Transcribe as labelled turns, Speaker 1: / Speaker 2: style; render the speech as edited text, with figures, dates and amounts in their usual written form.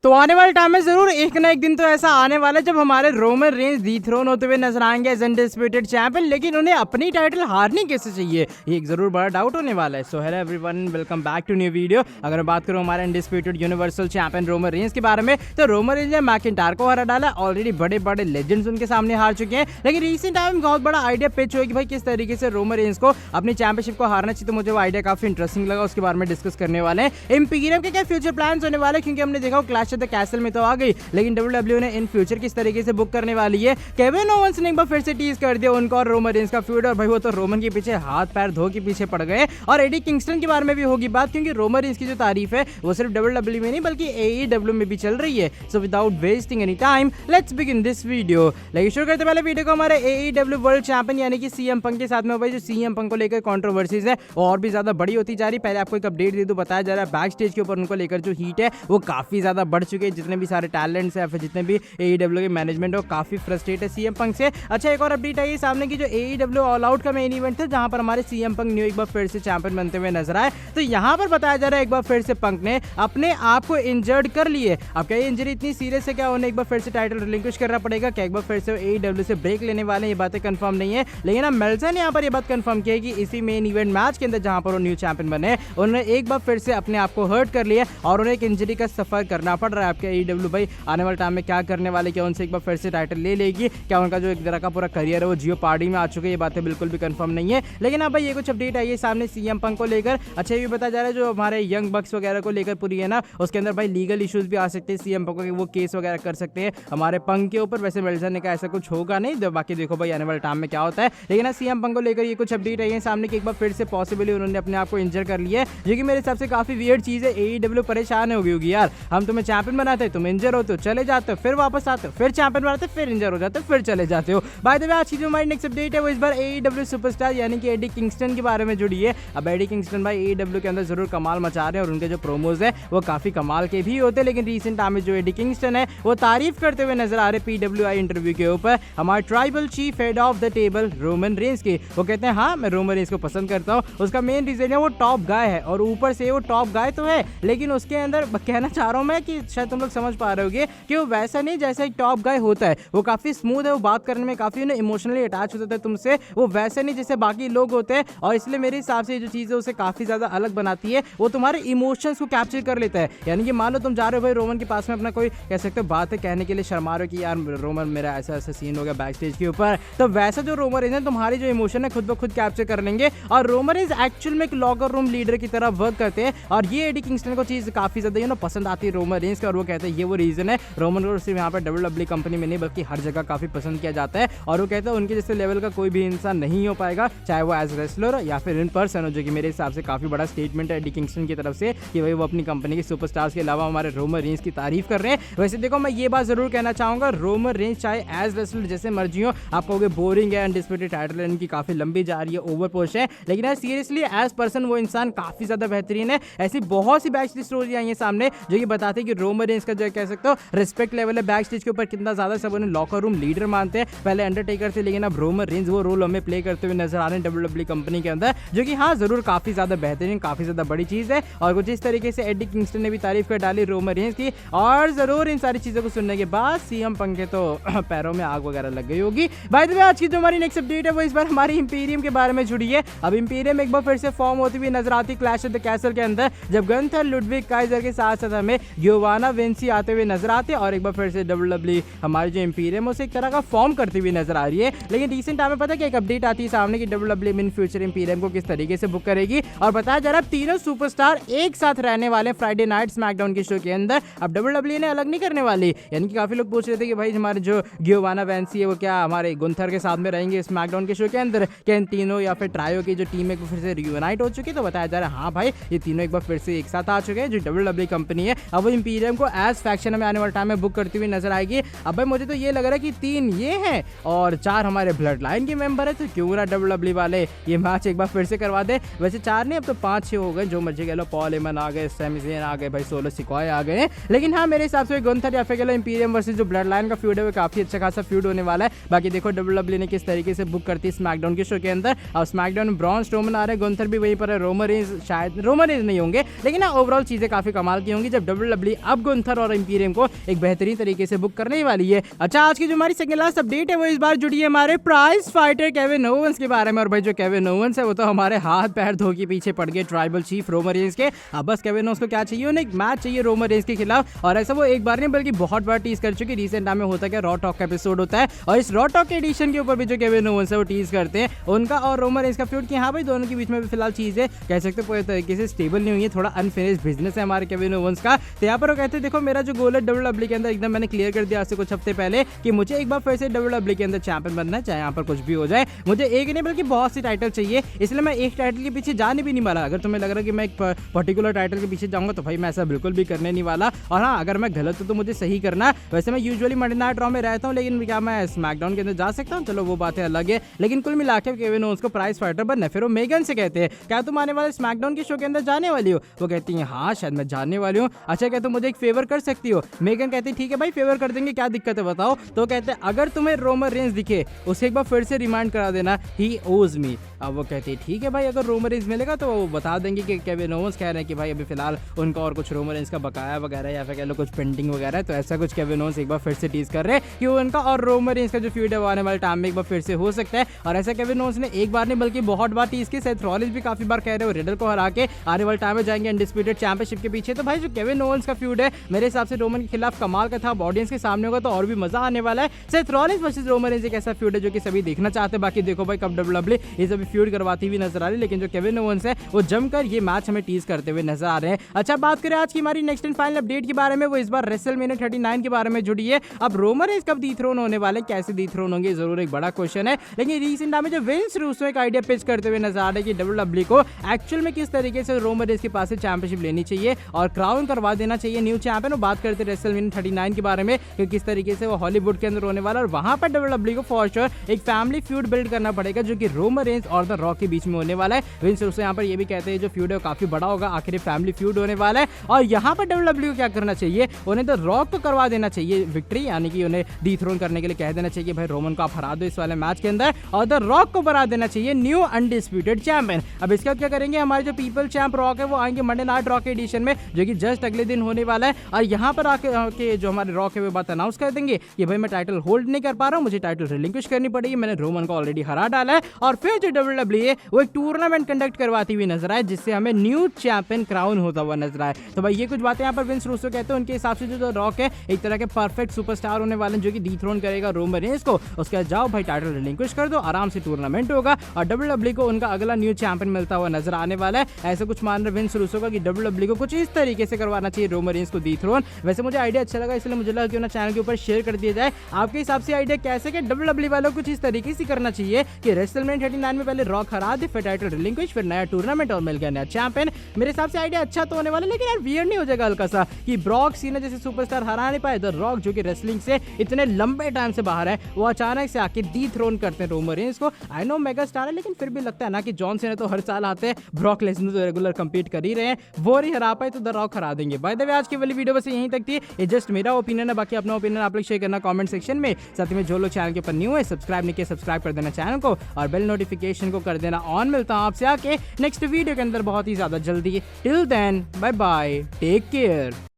Speaker 1: तो आने वाले टाइम में जरूर एक ना एक दिन तो ऐसा आने वाला है जब हमारे रोमन रेंज डिथ्रोन होते हुए नजर आएंगे एज अनडिस्प्यूटेड चैंपियन, लेकिन उन्हें अपनी टाइटल हारनी कैसे चाहिए ये एक जरूर बड़ा डाउट होने वाला है। So hello everyone, welcome back to new video. अगर मैं बात करूं हमारे undisputed universal champion Roman Reigns के बारे में, तो रोमन रेंज ने मैकिंटायर को हरा डाला। ऑलरेडी बड़े बड़े लेजेंड्स उनके सामने हार चुके हैं, लेकिन रिसेंट टाइम में बहुत बड़ा आइडिया पिच हुआ कि भाई किस तरीके से रोमन रेंज को अपनी चैंपियनशिप को हारना चाहिए। तो मुझे वो आइडिया काफी इंटरेस्टिंग लगा, उसके बारे में डिस्कस करने वाले हैं। इंपीरियम के क्या फ्यूचर प्लान्स होने वाले, क्योंकि हमने देखा क्लैश ऑफ द कैसल में तो आ गई, लेकिन डब्ल्यूडब्ल्यू ने इन फ्यूचर किस तरीके से बुक करने वाली है। केविन ओवंस ने एक बार फिर से टीज कर दिया उनको और रोमन रेंज का फ्यूड, और भाई वो तो रोमन के पीछे हाथ पैर धो के पीछे पड़ गए। और एडी किंगस्टन के बारे में भी होगी बात, क्योंकि रोमन रेंज की जो तारीफ है वो सिर्फ डब्ल्यूडब्ल्यू में नहीं बल्कि एईडब्ल्यू में भी चल रही है। So without wasting any time let's begin this video. लेकिन शुरू करते पहले वीडियो को हमारे एईडब्ल्यू वर्ल्ड चैंपियन यानी कि सीएम पंक के साथ में। भाई जो सीएम पंक को लेकर कंट्रोवर्सीज है और भी ज्यादा बड़ी होती जा रही। पहले आपको एक अपडेट दे दूं, बताया जा रहा है बैक स्टेज के ऊपर उनको लेकर जो हीट है वो काफी ज्यादा बढ़ चुके हैं। जितने भी सारे टैलेंट्स है, जितने भी एईडब्ल्यू के मैनेजमेंट है वो काफी फ्रस्ट्रेट है सीएम पंक से। अच्छा, एक और अपडेट आई सामने की जो एईडब्ल्यू ऑल आउट का मेन इवेंट था, जहां पर हमारे सीएम पंक न्यू एक बार फिर से चैंपियन बनते हुए नजर आए। तो यहां पर बताया जा रहा है एक बार फिर से पंक ने अपने आप को इंजर्ड कर लिए। अब क्या इंजरी इतनी सीरियस है, क्या उन्हें एक बार फिर से टाइटल रिलिंक्विश करना पड़ेगा, क्या एक बार फिर से एईडब्ल्यू से ब्रेक लेने वाले, ये बातें कंफर्म नहीं है। लेकिन अब मेल्सर ने यहां पर ये बात कंफर्म की है कि इसी मेन इवेंट मैच के अंदर जहां पर वो न्यू चैंपियन बने, उन्होंने एक बार फिर से अपने आप को हर्ट कर लिया और उन्हें एक इंजरी का सफर करना पड़ रहा है। आपके एईडब्ल्यू भाई आने वाले टाइम में क्या करने वाले, क्या उनसे एक बार फिर से टाइटल ले लेगी, क्या उनका जो एक तरह का पूरा करियर है वो जियो पार्टी में आ चुके हैं, ये बातें बिल्कुल भी कंफर्म नहीं है। लेकिन अब भाई ये कुछ अपडेट आई है सामने सीएम पंक को लेकर। अच्छा, ये भी बताया जा रहा है जो हमारे यंग बक्स वगैरह को लेकर पूरी है ना, उसके अंदर भाई लीगल इश्यूज भी आ सकते हैं सीएम पंक को, वो केस वगैरह कर सकते हैं हमारे पंक के ऊपर। वैसे मेल्सर ने कहा ऐसा कुछ होगा नहीं, बाकी देखो भाई आने वाले टाइम में क्या होता है। लेकिन सीएम पंक को लेकर ये कुछ अपडेट आई है सामने कि एक बार फिर से पॉसिबली उन्होंने अपने आप को इंजर कर लिया है, जो कि मेरे हिसाब से काफी वियर्ड चीज है। एईडब्ल्यू परेशान होगी यार, हम तुम्हें चैंपियन बनाते तुम इंजर होते हो, चले जाते हो, फिर वापस आते हो, फिर चैंपियन बनाते फिर इंजर हो जाते हो, फिर चले जाते हो। बाय द वे आज की जो हमारी नेक्स्ट अपडेट है वो इस बार एईडब्ल्यू सुपरस्टार यानी कि एडी किंगस्टन के बारे में जुड़ी है। अब एडी किंगस्टन भाई एईडब्ल्यू के अंदर जरूर कमाल मचा रहे हैं और उनके जो प्रोमोज है वो काफी कमाल के भी होते हैं। लेकिन रिसेंट टाइम में जो एडी किंगस्टन है वो तारीफ करते हुए नजर आ रहे पीडब्ल्यूआई इंटरव्यू के ऊपर हमारे tribal chief head of the table Roman Reigns की। वो कहते हैं हाँ मैं रोमन रेंज को पसंद करता हूँ, उसका मेन रीजन है वो टॉप गाय है, और ऊपर से वो टॉप गाय तो है लेकिन उसके अंदर कहना चाह रहा हूँ मैं कि शायद तुम लोग समझ पा रहे होगे कि वो वैसा नहीं जैसा एक टॉप गाय होता है। वो काफी स्मूथ है, वो बात करने में काफी इमोशनली अटैच होता है तुमसे, वो वैसे नहीं जैसे बाकी लोग होते हैं। और इसलिए मेरे हिसाब से जो चीज है उसे काफी ज्यादा अलग बनाती है, वो तुम्हारे इमोशंस को कैप्चर कर लेता है। यानी कि मान लो तुम जा रहे हो भाई रोमन के पास में अपना कोई कह सकते हो बात है कहने के लिए, शर्मा रहे हो कि यार रोमन मेरा ऐसा ऐसा सीन हो गया बैक स्टेज के ऊपर, तो वैसा जो रोमन रेंज है तुम्हारी जो इमोशन है खुद ब खुद कैप्चर कर लेंगे। और रोमन रेंज एक्चुअल में एक लॉकर रूम लीडर की तरह वर्क करते हैं, और ये एडी किंगस्टन को चीज काफी ज्यादा पसंद आती है रोमन रेंज का, और वो कहते हैं ये वो रीजन है रोमन को सिर्फ यहाँ पर डब्ल्यूडब्ल्यू कंपनी में नहीं बल्कि हर जगह काफी पसंद किया जाता है। और वो कहते हैं उनके जैसे लेवल का कोई भी इंसान नहीं हो पाएगा, चाहे वो एज रेसलर या फिर इन पर्सन हो, जो कि मेरे हिसाब से काफी बड़ा स्टेटमेंट है एडी किंगस्टन की तरफ से कि भाई वो अपनी कंपनी के सुपरस्टार्स के अलावा हमारे रोमन रेंज की तारीफ कर रहे हैं। वैसे देखो मैं ये बात जरूर कहना चाहूंगा, रोमन रेंज चाहे एज रेसलर जैसे मर्जी हो, आप कहोगे बोरिंग है, अनडिस्प्यूटेड टाइटल इनकी काफी लंबी जा रही है, ओवर पुश है, लेकिन यार सीरियसली एज पर्सन वो इंसान काफी ज्यादा बेहतरीन है। ऐसी बहुत सी बैक स्टेज स्टोरी आई है सामने जो कि बताते हैं कि रोमन रेंज का जो कह सकते हो रिस्पेक्ट लेवल है बैक स्टेज के ऊपर कितना ज्यादा, सब उन्हें लॉकर रूम लीडर मानते हैं। पहले अंडरटेकर थे लेकिन अब रोमन रेंज वो रोल हमें प्ले करते हुए नजर आ रहे हैं डब्ल्यूडब्ल्यू कंपनी के अंदर, जो कि हाँ जरूर काफी ज्यादा बेहतरीन काफी ज्यादा बड़ी चीज है। और कुछ इस तरीके से एडी किंगस्टन ने भी तारीफ कर डाली रोमन रेंज की, और जरूर इन सारी चीजों को सुनने के बाद सीएम पंक के तो पैरों में आग वगैरह लग गई होगी। बाय द वे आज की जो हमारी नेक्स्ट अपडेट है वो इस बार हमारी इंपीरियम के बारे में जुड़ी है। अब इंपीरियम एक बार फिर से फॉर्म होती हुई नजर आती क्लैश ऑफ द कैसल के अंदर, जब गंथर लुडविग काइजर के साथ साथ हमें गियोवाना विंसी आते हुए नजर आते हैं, और एक बार फिर से डब्ल्यूडब्ल्यू हमारी जो इंपीरियम उसे एक तरह का फॉर्म करती हुई नजर आ रही है। लेकिन रिसेंट टाइम में पता है कि एक अपडेट आती है सामने की डब्ल्यूडब्ल्यू इन फ्यूचर इंपीरियम को किस तरीके से बुक करेगी, और बताया जा रहा है तीनों सुपरस्टार एक साथ रहने वाले फ्राइडे नाइट स्मैकडाउन के शो के अंदर। अब डब्ल्यूडब्ल्यू ने अलग नहीं करने वाली, यानी कि काफी लोग पूछ रहे थे कि भाई हमारे जो गियोवाना विंसी है वो क्या हमारे गुंथर के साथ में रहेंगे स्मैकडाउन के शो के अंदर, क्या इन तीनों या फिर ट्रायो की जो टीम है फिर से रियूनाइट हो चुकी है। तो बताया जा रहा है हाँ भाई ये तीनों एक बार फिर से एक साथ आ चुके हैं, जो डब्ल्यूडब्ल्यू कंपनी है अब वो इंपीरियम को एज फैक्शन में आने वाले टाइम में बुक करती हुई नजर आएगी। अब भाई मुझे तो ये लग रहा है कि 3 ये हैं और 4 हमारे ब्लड लाइन के मेंबर है, तो क्यों ना डब्ल्यूडब्ल्यू वाले ये मैच एक बार फिर से करवा दे। वैसे 4 नहीं अब तो 5-6 हो गए, जो मर्जी कह लो, पॉल एमन आ गए, सैमी ज़ेन आ गए, भाई सोलो सिकॉय आ गए। लेकिन हाँ मेरे हिसाब से गुंथर या फिर कह लो इंपीरियम वर्सेस जो ब्लड लाइन का फ्यूड है वो काफी अच्छा खासा फ्यूड होने वाला है। बाकी देखो डब्ल्यूडब्ल्यू ने किस तरीके से बुक करती है स्मैकडाउन के शो के अंदर। और स्मैकडाउन में ब्रॉन स्ट्रोमन आ रहे हैं, गुंथर भी वहीं पर है, रोमन रेंज शायद रोमन रेंज नहीं होंगे, लेकिन ओवरऑल चीजें काफी कमाल की होंगी जब डब्ल्यूडब्ल्यू अब गुंथर और इंपीरियम को एक बेहतरीन तरीके से बुक करने वाली है। अच्छा, आज की जो हमारी सेकंड लास्ट अपडेट है वो इस बार जुड़ी है हमारे प्राइज फाइटर केविन ओवेंस के बारे में। और भाई जो केविन ओवेंस है वो तो हमारे हाथ पैर धो के पीछे पड़ गए ट्राइबल चीफ रोमन रेंस के। अब बस केविन ओवेंस को क्या चाहिए, उन्हें एक मैच चाहिए रोमन रेंस के खिलाफ। और ऐसा वो एक बार नहीं बल्कि बहुत बार टीज कर चुके। रिसेंट टाइम में होता क्या, रॉ टॉक का एपिसोड होता है और इस रॉ टॉक के एडिशन के ऊपर भी जो केविन ओवेंस है वो टीज करते हैं उनका और रोमन रेंस का फ्यूड कि हाँ भाई दोनों के बीच में भी फिलहाल चीजें कह सकते हैं पूरी तरीके से स्टेबल नहीं हुई है, थोड़ा अनफिनिश्ड बिजनेस है हमारे केविन ओवेंस का। तो यहाँ पर वो कहते हैं देखो मेरा जो गोल है WWE के अंदर एकदम मैंने क्लियर कर दिया आज से कुछ हफ्ते पहले कि मुझे एक बार फिर से WWE के अंदर चैंपियन बनना है, चाहे यहाँ पर कुछ भी हो जाए। मुझे एक नहीं बल्कि बहुत सी टाइटल चाहिए, इसलिए मैं एक टाइटल के पीछे जाने भी नहीं वाला। अगर तुम्हें लग रहा है कि मैं एक पर्टिकुलर टाइटल के पीछे जाऊंगा तो भाई मैं ऐसा बिल्कुल भी करने नहीं वाला। और हाँ, अगर मैं गलत हूं तो मुझे सही करना है। वैसे मैं यूजुअली मंडे नाइट रॉ में रहता हूँ, लेकिन क्या मैं स्मैकडाउन के अंदर जा सकता हूँ? चलो वो बातें अलग है, लेकिन कुल मिला के केविन ओवेंस को प्राइज फाइटर बनना है। फिर वो मेगन से कहते हैं क्या तुम आने वाले स्मैकडाउन के शो के अंदर जाने वाली हो? वो कहती है हाँ शायद मैं जाने वाली हूँ। अच्छा, क्या तुम मुझे एक फेवर कर सकती हो? मेगन कहती है ठीक है भाई फेवर कर देंगे, क्या दिक्कत है बताओ। तो कहते हैं अगर तुम्हें रोमन रेंस दिखे उसे एक बार फिर से रिमाइंड करा देना, ही ओज मी। अब वो कहती है ठीक है भाई, अगर रोमन रेंस मिलेगा तो वो बता देंगे कि केविन ओवेंस कह रहे हैं कि भाई अभी फिलहाल उनका और कुछ रोमन रेंस का बकाया वगैरह या फिर कह लो कुछ पेंडिंग वगैरह है। तो ऐसा कुछ केविन ओवेंस एक बार फिर से टीज कर रहे हैं कि उनका और रोमन रेंस का जो फ्यूड है वो आने वाले टाइम में एक बार फिर से हो सकता है। और ऐसा केविन ओवेंस ने एक बार नहीं बल्कि बहुत बार टीज की। सेथ रॉलिंस भी काफी बार कह रहे हो रिडल को हरा के आने वाले टाइम में जाएंगे अनडिस्प्यूटेड चैंपियनशिप के पीछे। तो भाई जो केविन ओवेंस का फ्यूड है मेरे हिसाब से रोमन के खिलाफ कमाल का था। अब ऑडियंस के सामने होगा तो और भी मजा आने वाला है। Seth Rollins versus Roman Reigns एक ऐसा फ्यूड है जो कि सभी देखना चाहते हैं। बाकी देखो भाई कब WWE ये सभी फ्यूड करवाती हुई नजर आ रही है, लेकिन जो केविन ओवेंस है वो जमकर ये मैच हमें टीज करते हुए नजर आ रहे हैं। अच्छा, बात करें आज की हमारी नेक्स्ट एंड फाइनल अपडेट के बारे में, वो इस बार रेसलमेनिया 39 के बारे में जुड़ी है। अब रोमन रेंस कब डिथ्रोन होने वाले, कैसे डिथ्रोन होंगे, जरूर एक बड़ा क्वेश्चन है। लेकिन रिसेंट टाइम में जो विंस रूसो एक आइडिया पिच करते हुए नजर आ रहा है कि WWE को एक्चुअल में किस तरीके से रोमन रेंस के पास से चैंपियनशिप लेनी चाहिए और क्राउन करवा देना चाहिए न्यू चैंपियन। बात करते हैं रेसलमेनिया 39 के बारे में कि किस तरीके से वो हॉलीवुड के अंदर होने वाला और वहां पर WWE को फॉर श्योर एक फैमिली फ्यूड बिल्ड करना पड़ेगा जो कि रोमन रेंस और द रॉक के बीच में होने वाला है। विंस रूसो यहाँ पर ये भी कहते हैं जो फ्यूड है वो काफी बड़ा होगा, आखिर फैमिली फ्यूड होने वाला है। और यहाँ पर WWE को क्या करना चाहिए, उन्हें द रॉक को करवा देना चाहिए विक्ट्री, यानी कि उन्हें डिथ्रोन करने के लिए कह देना चाहिए भाई रोमन को आप हरा दो इस वाले मैच के अंदर और द रॉक को बना देना चाहिए न्यू अनडिस्प्यूटेड चैंपियन। अब इसके बाद क्या करेंगे, हमारे जो पीपल चैंप रॉक है वो आएंगे मंडे नाइट रॉक के एडिशन में जो कि जस्ट अगले दिन होने वाला है। और यहाँ पर आके जो हमारे रॉक है वो बात अनाउंस कर देंगे कि भाई मैं टाइटल होल्ड नहीं कर पा रहा हूँ, मुझे टाइटल रिलिंक्विश करनी पड़ेगी, मैंने रोमन को ऑलरेडी हरा डाला है। और फिर जो WWE है वो एक टूर्नामेंट कंडक्ट करवाती हुई नजर आए जिससे हमें न्यू चैंपियन क्राउन होता हुआ नजर आए। तो भाई ये कुछ बातें यहाँ पर विंस रूसो कहते हैं। उनके हिसाब से जो रॉक है एक तरह के परफेक्ट सुपरस्टार होने वाले जो कि डिथ्रोन करेगा रोमन रेंस को। उसके बाद जाओ भाई टाइटल रिलिंक्विश कर दो, आराम से टूर्नामेंट होगा और WWE को उनका अगला न्यू चैंपियन मिलता हुआ नजर आने वाला है। ऐसा कुछ मान रहे विंस रूसो का कि WWE को कुछ इस तरीके से करवाना चाहिए रोमन रेंस को डिथ्रोन। वैसे मुझे आइडिया अच्छा लगा, इसलिए मुझे लगा कि ना चैनल के ऊपर शेयर कर दिया जाए। आपके हिसाब से आइडिया कैसे कि WWE वालों को कुछ इस तरीके से करना चाहिए कि रेसलमेनिया 39 में पहले रॉक हरा दे, फिर टाइटल रिलिंक्विश, फिर नया टूर्नामेंट और मिल गया नया चैंपियन। मेरे हिसाब से आइडिया अच्छा तो होने वाला, लेकिन यार वियर्ड नहीं हो जाएगा हल्का सा कि ब्रॉक सीना जैसे सुपरस्टार हरा नहीं पाए, द रॉक जो कि रेसलिंग से इतने लंबे टाइम से बाहर है वो अचानक से आके डिथ्रोन करते हैं रोमन रेंस को। आई नो मेगा स्टार है, लेकिन फिर भी लगता है ना कि जॉन सीना तो हर साल आते हैं, ब्रॉक लेसनर तो रेगुलर कंपीट कर ही रहे हैं, वो नहीं हरा पाए तो द रॉक हरा देंगे। बाय द वे आज की वाली वीडियो बस यहीं तक थी, ये जस्ट मेरा ओपिनियन है, बाकी अपना ओपिनियन आप लोग शेयर करना कमेंट सेक्शन में। साथ में जो लोग चैनल के ऊपर न्यू है सब्सक्राइब नहीं किया सब्सक्राइब कर देना चैनल को और बेल नोटिफिकेशन को कर देना ऑन। मिलता हूं आपसे आके नेक्स्ट वीडियो के अंदर बहुत ही ज्यादा जल्दी। Till then bye bye, take care.